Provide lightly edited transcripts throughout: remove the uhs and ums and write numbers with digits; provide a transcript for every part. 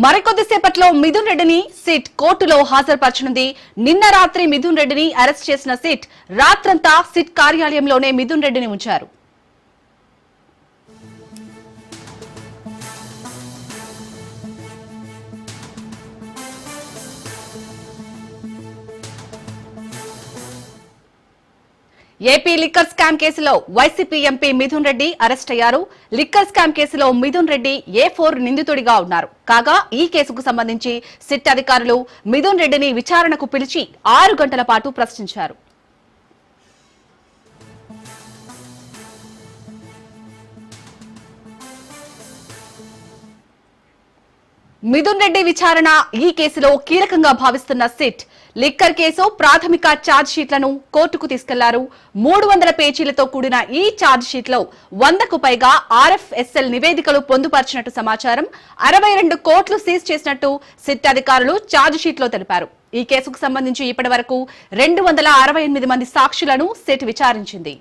మరికొద్దిసేపట్లో మిథున్ రెడ్డిని సిట్ కోర్టులో హాజరుపరచనుంది. నిన్న రాత్రి మిథున్ రెడ్డిని అరెస్ట్ చేసిన సిట్ రాత్రంతా సిట్ కార్యాలయంలోనే మిథున్ రెడ్డిని ఉంచారు. ఏపీ లిక్కర్ స్కామ్ కేసులో YCP MP Mithun Reddy arrest అయ్యారు. లిక్కర్ స్కామ్ కేసులో మిథున్ రెడ్డి A4 నిందితుడిగా ఉన్నారు. కాగా ఈ కేసుకు సంబంధించి సిట్ అధికారులు మిథున్ రెడ్డిని విచారణకు పిలిచి 6 గంటల పాటు ప్రశ్నించారు. మిథున్ రెడ్డి విచారణ ఈ కేసులో కీలకంగా భావిస్తున్న సిట్ లిక్కర్ కేసు ప్రాథమిక ఛార్జ్ షీట్లను కోర్టుకు తీసుకెళ్లారు. 300 పేజీలతో కూడిన ఈ ఛార్జ్ షీట్ లో 100కు పైగా RFSL నివేదికలు పొందుపరిచినట్టు సమాచారం. 62 కోట్లు సీజ్ చేసినట్టు సిట్ అధికారులు ఛార్జ్ షీట్ లో తెలిపారు. ఈ కేసుకు సంబంధించి ఇప్పటి వరకు 268 మంది సాక్షులను సిట్ విచారించింది.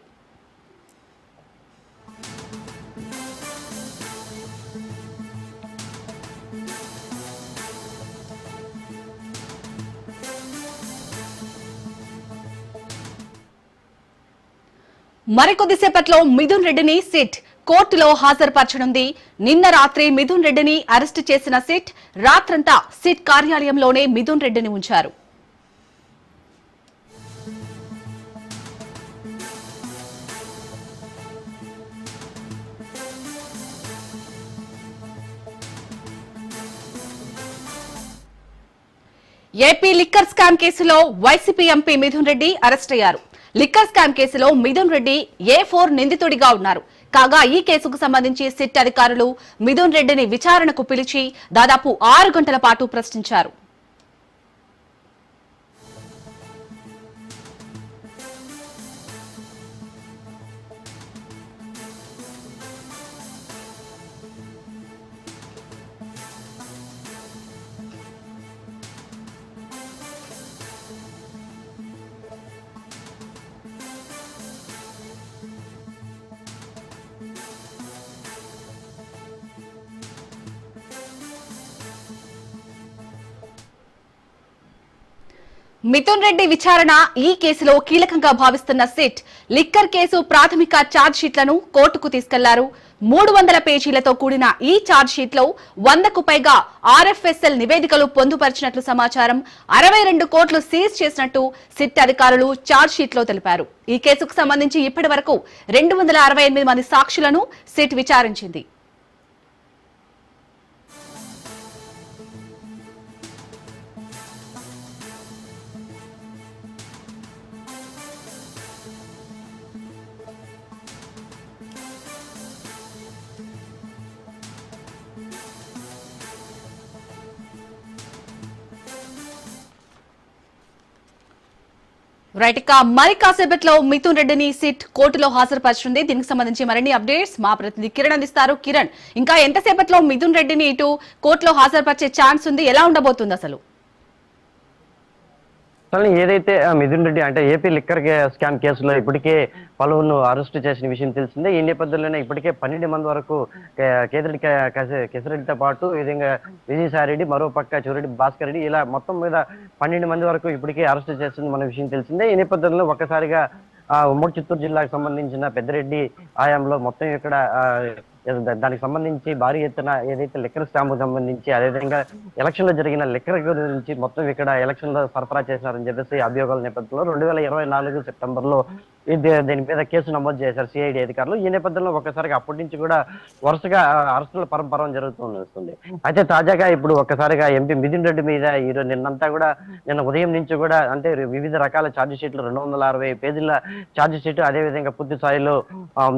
మరికొద్దిసేపట్లో మిథున్ రెడ్డిని సిట్ కోర్టులో హాజరుపరచనుంది. నిన్న రాత్రి మిథున్ రెడ్డిని అరెస్టు చేసిన సిట్ రాత్రంతా సిట్ కార్యాలయంలోనే మిథున్ రెడ్డిని ఉంచారు. ఏపీ లిక్కర్ స్కామ్ కేసులో YCP MP Mithun Reddy arrest అయ్యారు. లిక్కర్ స్కామ్ కేసులో మిథున్ రెడ్డి A4 నిందితుడిగా ఉన్నారు. కాగా ఈ కేసుకు సంబంధించి సిట్ అధికారులు మిథున్ రెడ్డిని విచారణకు పిలిచి దాదాపు 6 గంటల పాటు ప్రశ్నించారు. మిథున్ రెడ్డి విచారణ ఈ కేసులో కీలకంగా భావిస్తున్న సిట్ లిక్కర్ కేసు ప్రాథమిక ఛార్జ్ షీట్లను కోర్టుకు తీసుకెళ్లారు. 300 పేజీలతో కూడిన ఈ ఛార్జ్ షీట్ లో 100కు పైగా RFSL నివేదికలు పొందుపరిచినట్లు సమాచారం. 62 కోట్లు సీజ్ చేసినట్టు సిట్ అధికారులు ఛార్జ్ షీట్ లో తెలిపారు. ఈ కేసుకు సంబంధించి ఇప్పటి వరకు 268 మంది సాక్షులను సిట్ విచారించింది. రైట్, ఇక మరి కాసేపట్లో మిథున్ రెడ్డిని సిట్ కోర్టులో హాజరుపరచనుంది. దీనికి సంబంధించి మరిన్ని అప్డేట్స్ మా ప్రతినిధి కిరణ్ అందిస్తారు. కిరణ్, ఇంకా ఎంతసేపట్లో మిథున్ రెడ్డిని ఇటు కోర్టులో హాజరుపరిచే ఛాన్స్ ఉంది? ఎలా ఉండబోతుంది అసలు? ఏదైతే మిథున్ రెడ్డి అంటే ఏపీ లిక్కర్ స్కామ్ కేసులో ఇప్పటికే పలువురు అరెస్ట్ చేసిన విషయం తెలిసిందే. ఈ నేపథ్యంలోనే ఇప్పటికే 12 మంది వరకు కేసిరెడ్డితో పాటు ఈ విధంగా విజయసాయి రెడ్డి, మరో పక్క చివరెడ్డి భాస్కర్ రెడ్డి, ఇలా మొత్తం మీద 12 మంది వరకు ఇప్పటికే అరెస్ట్ చేసిన మన విషయం తెలిసిందే. ఈ నేపథ్యంలో ఒక్కసారిగా ఉమ్మడి చిత్తూరు జిల్లాకు సంబంధించిన పెద్దిరెడ్డి ఆయాంలో మొత్తం ఇక్కడ దానికి సంబంధించి భారీ ఎత్తున ఏదైతే లిక్కర్ స్కామ్ సంబంధించి అదేవిధంగా ఎలక్షన్ లో జరిగిన లిక్కర్ గురించి మొత్తం ఇక్కడ ఎలక్షన్ లో సరఫరా చేశారని చెప్పేసి అభియోగాల నేపథ్యంలో 2024 సెప్టెంబర్ లో దీని మీద కేసు నమోదు చేశారు సిఐడి అధికారులు. ఈ నేపథ్యంలో ఒక్కసారిగా అప్పటి నుంచి కూడా వరుసగా అరెస్టుల పరంపరం జరుగుతుంది. అయితే తాజాగా ఇప్పుడు ఒక్కసారిగా ఎంపీ మిథున్ రెడ్డి మీద ఈరోజు నిన్న ఉదయం నుంచి కూడా అంటే వివిధ రకాల ఛార్జ్ షీట్లు 260 పేజీల ఛార్జ్ షీట్, అదేవిధంగా పూర్తి స్థాయిలో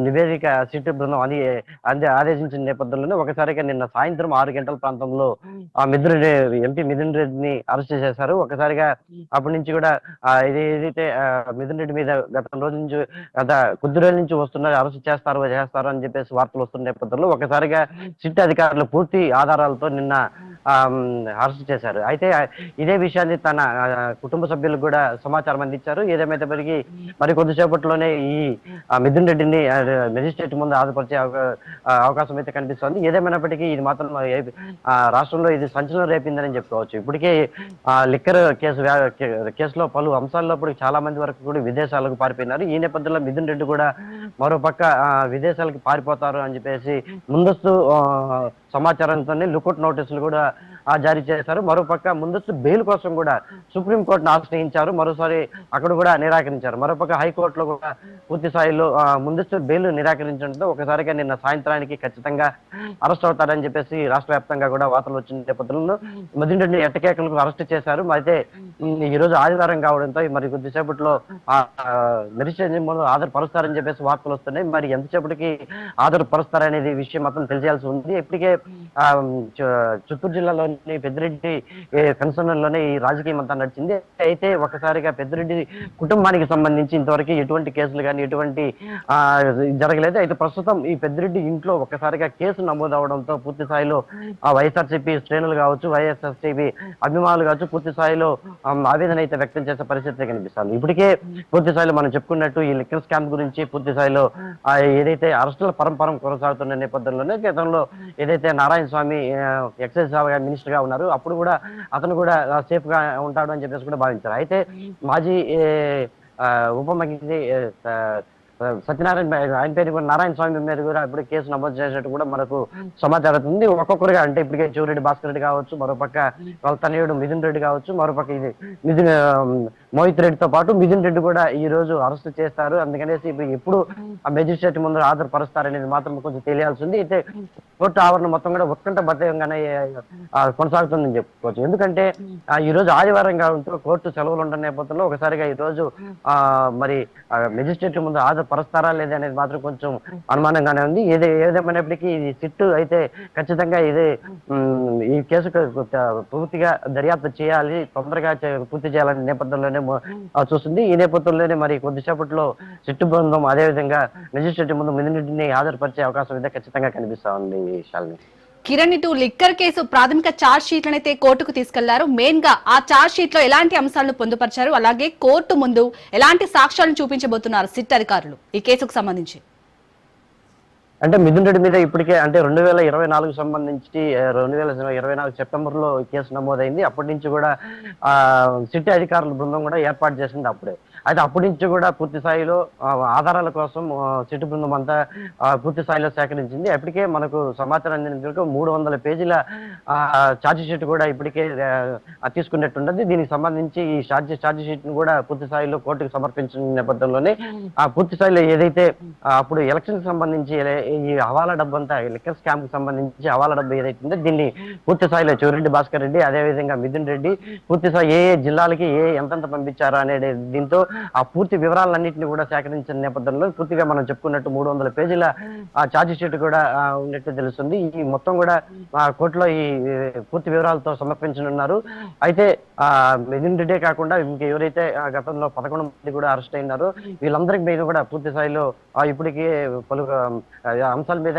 నివేదిక సిట్ బృందం ఆదేశించిన నేపథ్యంలోనే ఒకసారిగా నిన్న సాయంత్రం 6 గంటల ప్రాంతంలో ఎంపీ మిథున్ రెడ్డిని అరెస్ట్ చేశారు. ఒకసారిగా అప్పటి నుంచి కూడా ఏదైతే మిథున్ రెడ్డి మీద గత కొద్ది రోజుల నుంచి వస్తున్నారు, అరెస్ట్ చేస్తారు అని చెప్పేసి వార్తలు వస్తున్న నేపథ్యంలో ఒకసారిగా సిట్ అధికారులు పూర్తి ఆధారాలతో నిన్న అరెస్ట్ చేశారు. అయితే ఇదే విషయాన్ని తన కుటుంబ సభ్యులకు కూడా సమాచారం అందించారు. ఏదేమైనప్పటికీ మరి కొద్దిసేపట్లోనే ఈ మిథున్ రెడ్డిని మెజిస్ట్రేట్ ముందు హాజరుపరిచే అవకాశం అయితే కనిపిస్తోంది. ఏదేమైనప్పటికీ ఇది మాత్రం రాష్ట్రంలో ఇది సంచలనం రేపిందని చెప్పుకోవచ్చు. ఇప్పటికే లిక్కర్ కేసులో పలు అంశాల్లో చాలా మంది వరకు కూడా విదేశాలకు పారిపోయినారు. ఈ నేపథ్యంలో మిథున్ రెడ్డి కూడా మరోపక్క విదేశాలకు పారిపోతారు అని చెప్పేసి ముందస్తు సమాచారంతోనే లుకౌట్ నోటీసులు కూడా జారీ చేశారు. మరోపక్క ముందస్తు బెయిల్ కోసం కూడా సుప్రీంకోర్టును ఆశ్రయించారు. మరోసారి అక్కడ కూడా నిరాకరించారు. మరోపక్క హైకోర్టులో కూడా పూర్తి స్థాయిలో ముందస్తు బెయిల్ నిరాకరించడంతో ఒకసారిగా నిన్న సాయంత్రానికి ఖచ్చితంగా అరెస్ట్ అవుతారని చెప్పేసి రాష్ట్ర వ్యాప్తంగా కూడా వార్తలు వచ్చిన నేపథ్యంలో మిథున్ రెడ్డిని ఎట్టకేకలకు అరెస్ట్ చేశారు. అయితే ఈ రోజు ఆదివారం కావడంతో మరి కొద్దిసేపట్లో మెజిస్ట్రేట్ ముందు హాజరుపరుస్తారని చెప్పేసి వార్తలు వస్తున్నాయి. మరి ఎంతసేపటికి హాజరుపరుస్తారనేది విషయం మాత్రం తెలియాల్సి ఉంది. ఇప్పటికే చిత్తూరు జిల్లాలోని పెద్దిరెడ్డి కన్సర్న్లోనే ఈ రాజకీయం అంతా నడిచింది. అయితే ఒకసారిగా పెద్దిరెడ్డి కుటుంబానికి సంబంధించి ఇంతవరకు ఎటువంటి కేసులు కానీ ఎటువంటి జరగలేదు. అయితే ప్రస్తుతం ఈ పెద్దిరెడ్డి ఇంట్లో ఒక్కసారిగా కేసు నమోదు అవడంతో పూర్తి స్థాయిలో వైఎస్ఆర్సీపీ శ్రేణులు కావచ్చు, వైఎస్ఆర్సీపీ అభిమానులు కావచ్చు పూర్తి స్థాయిలో ఆవేదన అయితే వ్యక్తం చేసే పరిస్థితి కనిపిస్తుంది. ఇప్పటికే పూర్తి స్థాయిలో మనం చెప్పుకున్నట్టు ఈ లిక్కర్ స్కామ్ గురించి పూర్తి స్థాయిలో ఏదైతే అరెస్టుల పరంపరం కొనసాగుతున్న నేపథ్యంలోనే గతంలో ఏదైతే నారాయణ స్వామి ఎక్సైజ్ మినిస్టర్ గా ఉన్నారు అప్పుడు కూడా అతను కూడా సేఫ్ గా ఉంటాడు అని చెప్పేసి కూడా భావించారు. అయితే మాజీ ఉప ముఖ్యమంత్రి సత్యనారాయణ ఆయన పేరు కూడా నారాయణ స్వామి మీద కూడా ఇప్పుడు కేసు నమోదు చేసినట్టు కూడా మనకు సమాచారం ఉంది. ఒక్కొక్కరుగా అంటే ఇప్పటికే చివరెడ్డి భాస్కర్ రెడ్డి కావచ్చు, మరోపక్క వాళ్ళ తనయుడు మిథున్ రెడ్డి కావచ్చు, మరోపక్క ఇది మోహిత్ రెడ్డితో పాటు మిథున్ రెడ్డి కూడా ఈ రోజు అరెస్ట్ చేస్తారు. అందుకనేసి ఇప్పుడు ఎప్పుడు ఆ మెజిస్ట్రేట్ ముందు హాజరుపరుస్తారనేది మాత్రం కొంచెం తెలియాల్సి ఉంది. అయితే కోర్టు ఆవరణ మొత్తం కూడా ఉత్కంఠ భద్రంగానే కొనసాగుతుందని చెప్పుకోవచ్చు. ఎందుకంటే ఈ రోజు ఆదివారంగా ఉంటూ కోర్టు సెలవులు ఉన్న నేపథ్యంలో ఒకసారిగా ఈ రోజు మరి మెజిస్ట్రేట్ ముందు హాజరుపరుస్తారా లేదా అనేది మాత్రం కొంచెం అనుమానంగానే ఉంది. ఏదేమైనప్పటికీ ఇది సిట్టు అయితే ఖచ్చితంగా ఈ కేసు పూర్తిగా దర్యాప్తు చేయాలి, తొందరగా పూర్తి చేయాలనే నేపథ్యంలోనే చూస్తుంది. ఈ నేపథ్యంలోనే మరి కొద్దిసేపట్లో సిట్టు బృందం అదేవిధంగా మెజిస్ట్రేట్ ముందు మిథున్ రెడ్డిని హాజరుపరిచే అవకాశం అయితే ఖచ్చితంగా కనిపిస్తా ఉంది. శాలిని, కిరణ్, ఇటు లిక్కర్ కేసు ప్రాథమిక ఛార్జ్ షీట్లనైతే కోర్టుకు తీసుకెళ్లారు. మెయిన్ గా ఆ ఛార్జ్ షీట్ లో ఎలాంటి అంశాలను పొందుపరిచారు, అలాగే కోర్టు ముందు ఎలాంటి సాక్ష్యాలను చూపించబోతున్నారు సిట్ అధికారులు ఈ కేసుకు సంబంధించి? అంటే మిథున్ రెడ్డి మీద ఇప్పటికే అంటే 2024 సంబంధించి 2024 సెప్టెంబర్ లో కేసు నమోదైంది. అప్పటి నుంచి కూడా సిటీ అధికారుల బృందం కూడా ఏర్పాటు చేసింది అప్పుడే. అయితే అప్పటి నుంచి కూడా పూర్తి స్థాయిలో ఆధారాల కోసం సిటీ బృందం అంతా పూర్తి స్థాయిలో సేకరించింది. అప్పటికే మనకు సమాచారం అందినందుకు 300 పేజీల ఛార్జ్ షీట్ కూడా ఇప్పటికే తీసుకున్నట్టుండదు. దీనికి సంబంధించి ఈ ఛార్జ్ షీట్ ను కూడా పూర్తి స్థాయిలో కోర్టుకు సమర్పించిన నేపథ్యంలోనే పూర్తి స్థాయిలో ఏదైతే అప్పుడు ఎలక్షన్ కి సంబంధించి ఈ హవాలా డబ్బు అంతా లిక్కర్ స్కామ్ కి సంబంధించి హవాలా డబ్బు ఏదైతుందో దీన్ని పూర్తి స్థాయిలో చివరెడ్డి భాస్కర్ రెడ్డి అదేవిధంగా మిథున్ రెడ్డి పూర్తి స్థాయి ఏ జిల్లాలకి ఎంతెంత పంపించారు అనే దీంతో ఆ పూర్తి వివరాలన్నింటినీ కూడా సేకరించిన నేపథ్యంలో పూర్తిగా మనం చెప్పుకున్నట్టు 300 పేజీల ఛార్జ్ షీట్ కూడా ఉన్నట్టు తెలుస్తుంది. ఈ మొత్తం కూడా కోర్టులో ఈ పూర్తి వివరాలతో సమర్పించనున్నారు. అయితే మిథున్ రెడ్డే కాకుండా ఇంక ఎవరైతే గతంలో 11 మంది కూడా అరెస్ట్ అయినారో వీళ్ళందరి మీద కూడా పూర్తి స్థాయిలో ఇప్పటికే పలు అంశాల మీద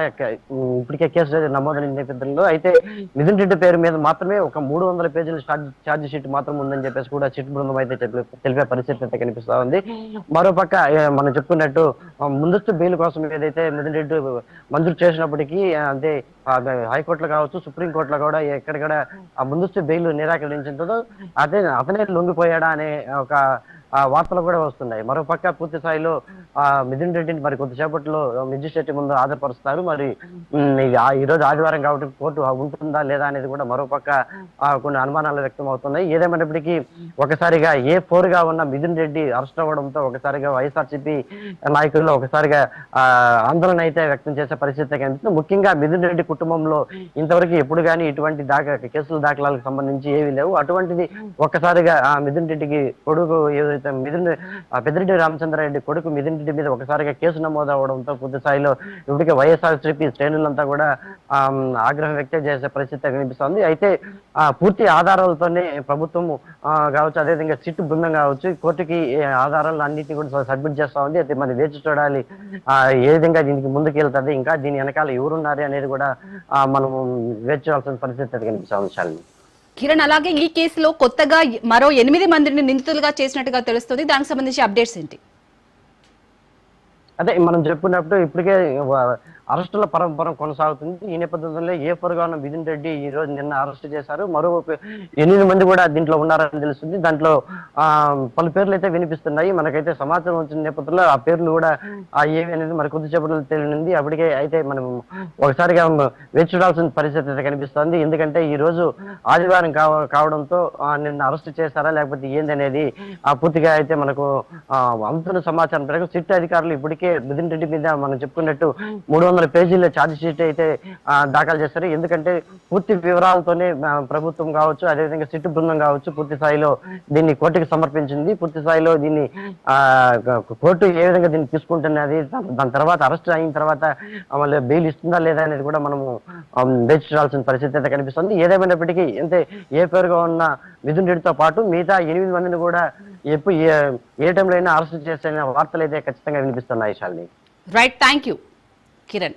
ఇప్పటికే కేసు నమోదైన నేపథ్యంలో అయితే మిథున్ రెడ్డి పేరు మీద మాత్రమే ఒక 300 పేజీల ఛార్జ్ షీట్ మాత్రం ఉందని చెప్పేసి కూడా సిట్ బృందం అయితే తెలిపే పరిస్థితి అయితే కనిపిస్తా ఉంది. మరోపక్క మనం చెప్పుకున్నట్టు ముందస్తు బెయిల్ కోసం ఏదైతే మిథున్ రెడ్డి మంజూరు చేసినప్పటికీ అంటే హైకోర్టులో కావచ్చు, సుప్రీంకోర్టులో కూడా ఎక్కడెక్కడ ఆ ముందస్తు బెయిల్ నిరాకరించడంతో అతనే లొంగిపోయాడా అనే ఒక వార్తలు కూడా వస్తున్నాయి. మరోపక్క పూర్తి స్థాయిలో మిథున్ రెడ్డిని మరి కొద్దిసేపట్లో మెజిస్ట్రేట్ ముందు హాజరుపరుస్తారు. మరి ఈ రోజు ఆదివారం కాబట్టి కోర్టు ఉంటుందా లేదా అనేది కూడా మరోపక్క కొన్ని అనుమానాలు వ్యక్తం అవుతున్నాయి. ఏదేమైనప్పటికీ ఒకసారిగా A4 గా ఉన్న మిథున్ రెడ్డి అరెస్ట్ అవ్వడంతో ఒకసారిగా వైఎస్ఆర్సీపీ నాయకుల్లో ఒకసారిగా ఆందోళన అయితే వ్యక్తం చేసే పరిస్థితి కనిపిస్తుంది. ముఖ్యంగా మిథున్ రెడ్డి కుటుంబంలో ఇంతవరకు ఎప్పుడు కానీ ఇటువంటి కేసుల దాఖలాలకు సంబంధించి ఏవీ లేవు. అటువంటిది ఒక్కసారిగా మిథున్ రెడ్డికి కొడుకు పెద్దిరెడ్డి రామచంద్రారెడ్డి కొడుకు మిథున్ రెడ్డి రెడ్డి మీద ఒకసారిగా కేసు నమోదు అవడంతో పూర్తి స్థాయిలో ఇప్పటికే వైఎస్ఆర్సీపీ శ్రేణులంతా కూడా ఆగ్రహం వ్యక్తం చేసే పరిస్థితి కనిపిస్తోంది. అయితే పూర్తి ఆధారాలతోనే ప్రభుత్వం కావచ్చు, అదేవిధంగా సిట్ బృందం కావచ్చు కోర్టుకి ఆధారాలు అన్నింటినీ కూడా సబ్మిట్ చేస్తా ఉంది. అయితే మరి వేచి చూడాలి ఏ విధంగా దీనికి ముందుకు వెళ్తుంది, ఇంకా దీని వెనకాల ఎవరున్నారు అనేది కూడా మనం వేచి చూడాల్సిన పరిస్థితి కనిపిస్తోంది శాలిని. కిరణ్, అలాగే ఈ కేసులో కొత్తగా మరో 8 మందిని నిందితులుగా చేసినట్టుగా తెలుస్తుంది. దానికి సంబంధించి అప్డేట్స్ ఏంటి? అదే మనం చెప్పుకున్నప్పుడు ఇప్పటికే అరెస్టుల పరంపర కొనసాగుతుంది. ఈ నేపథ్యంలో A4గా ఉన్న మిథున్ రెడ్డి ఈ రోజు నిన్న అరెస్ట్ చేశారు. మరో 8 మంది కూడా దీంట్లో ఉన్నారని తెలుస్తుంది. దాంట్లో పలు పేర్లు అయితే వినిపిస్తున్నాయి. మనకైతే సమాచారం వచ్చిన నేపథ్యంలో ఆ పేర్లు కూడా ఏవి అనేది మరి కొద్దిసేపట్లో తెలియనుంది. అప్పటికే అయితే మనం ఒకసారిగా వేచి చూడాల్సిన పరిస్థితి అయితే కనిపిస్తోంది. ఎందుకంటే ఈ రోజు ఆదివారం కావడంతో నిన్న అరెస్ట్ చేశారా లేకపోతే ఏందనేది పూర్తిగా అయితే మనకు అందుతున్న సమాచారం మేరకు సిట్ అధికారులు ఇప్పటికే మిథున్ రెడ్డి మీద మనం చెప్పుకున్నట్టు 300 పేజీల ఛార్జ్ షీట్ అయితే దాఖలు చేస్తారు. ఎందుకంటే పూర్తి వివరాలతోనే ప్రభుత్వం కావచ్చు, అదేవిధంగా సిట్ బృందం కావచ్చు పూర్తి స్థాయిలో దీన్ని కోర్టుకి సమర్పించింది. పూర్తి స్థాయిలో దీన్ని కోర్టు ఏ విధంగా దీన్ని తీసుకుంటున్నది, దాని తర్వాత అరెస్ట్ అయిన తర్వాత మళ్ళీ బెయిల్ ఇస్తుందా లేదా అనేది కూడా మనము వేచి చూడాల్సిన పరిస్థితి అయితే కనిపిస్తుంది. ఏదేమైనప్పటికీ అంటే ఏ పేరుగా ఉన్న మిథున్ రెడ్డితో పాటు మిగతా 8 మందిని కూడా ఎప్పుడు ఏ టైంలో అయినా అరెస్ట్ చేసే వార్తలు అయితే ఖచ్చితంగా వినిపిస్తున్నాయి Shalini. Right, thank you Kiran.